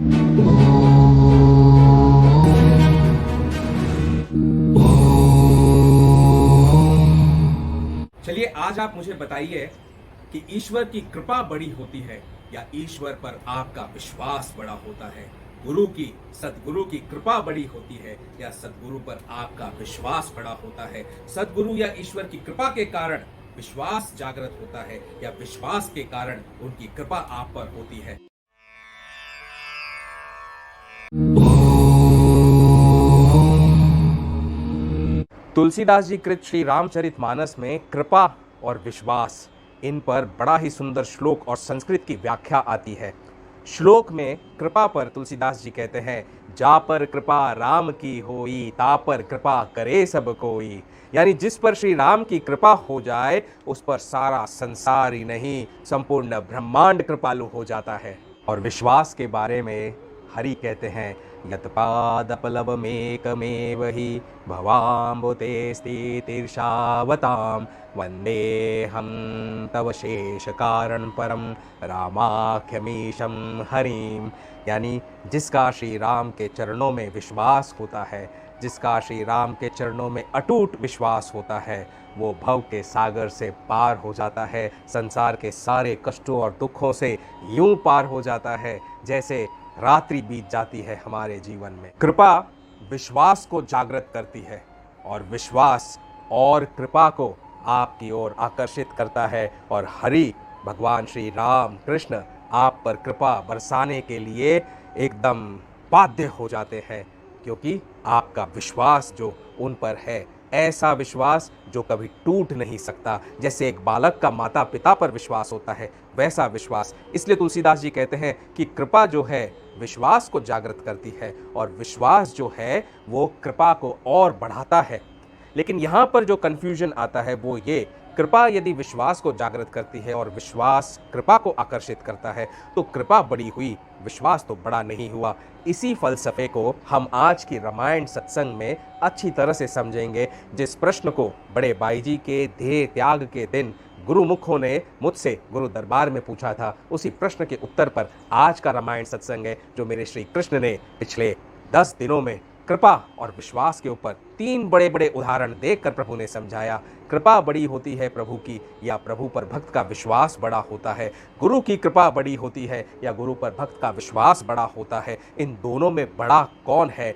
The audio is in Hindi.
चलिए आज आप मुझे बताइए कि ईश्वर की कृपा बड़ी होती है या ईश्वर पर आपका विश्वास बड़ा होता है। गुरु की सदगुरु की कृपा बड़ी होती है या सदगुरु पर आपका विश्वास बड़ा होता है। सदगुरु या ईश्वर की कृपा के कारण विश्वास जागृत होता है या विश्वास के कारण उनकी कृपा आप पर होती है। तुलसीदास जी कृत श्री रामचरितमानस में कृपा और विश्वास, इन पर बड़ा ही सुंदर श्लोक और संस्कृत की व्याख्या आती है। श्लोक में कृपा पर तुलसीदास जी कहते हैं, जा पर कृपा राम की होई ता पर कृपा करे सब कोई। यानी जिस पर श्री राम की कृपा हो जाए उस पर सारा संसार ही नहीं संपूर्ण ब्रह्मांड कृपालु हो जाता है। और विश्वास के बारे में हरि कहते हैं, यत्पादपलवमेकमेव हि भवाम्बुते स्थितिर्षावतां वन्देऽहं तव शेष कारण परम रामाख्यमीशं हरिम। यानी जिसका श्री राम के चरणों में विश्वास होता है, जिसका श्री राम के चरणों में अटूट विश्वास होता है, वो भव के सागर से पार हो जाता है, संसार के सारे कष्टों और दुखों से यूं पार हो जाता है जैसे रात्रि बीत जाती है हमारे जीवन में। कृपा विश्वास को जागृत करती है और विश्वास और कृपा को आपकी ओर आकर्षित करता है और हरि भगवान श्री राम कृष्ण आप पर कृपा बरसाने के लिए एकदम बाध्य हो जाते हैं, क्योंकि आपका विश्वास जो उन पर है, ऐसा विश्वास जो कभी टूट नहीं सकता। जैसे एक बालक का माता पिता पर विश्वास होता है, वैसा विश्वास। इसलिए तुलसीदास जी कहते हैं कि कृपा जो है विश्वास को जागृत करती है और विश्वास जो है वो कृपा को और बढ़ाता है। लेकिन यहाँ पर जो कन्फ्यूजन आता है वो ये, कृपा यदि विश्वास को जागृत करती है और विश्वास कृपा को आकर्षित करता है तो कृपा बड़ी हुई, विश्वास तो बड़ा नहीं हुआ। इसी फलसफे को हम आज की रामायण सत्संग में अच्छी तरह से समझेंगे। जिस प्रश्न को बड़े बाई जी के देह त्याग के दिन गुरुमुखों ने मुझसे गुरु दरबार में पूछा था, उसी प्रश्न के उत्तर पर आज का रामायण सत्संग है, जो मेरे श्री कृष्ण ने पिछले 10 दिनों में कृपा और विश्वास के ऊपर 3 बड़े बड़े उदाहरण देखकर प्रभु ने समझाया। कृपा बड़ी होती है प्रभु की या प्रभु पर भक्त का विश्वास बड़ा होता है, गुरु की कृपा बड़ी होती है या गुरु पर भक्त का विश्वास बड़ा होता है, इन दोनों में बड़ा कौन है।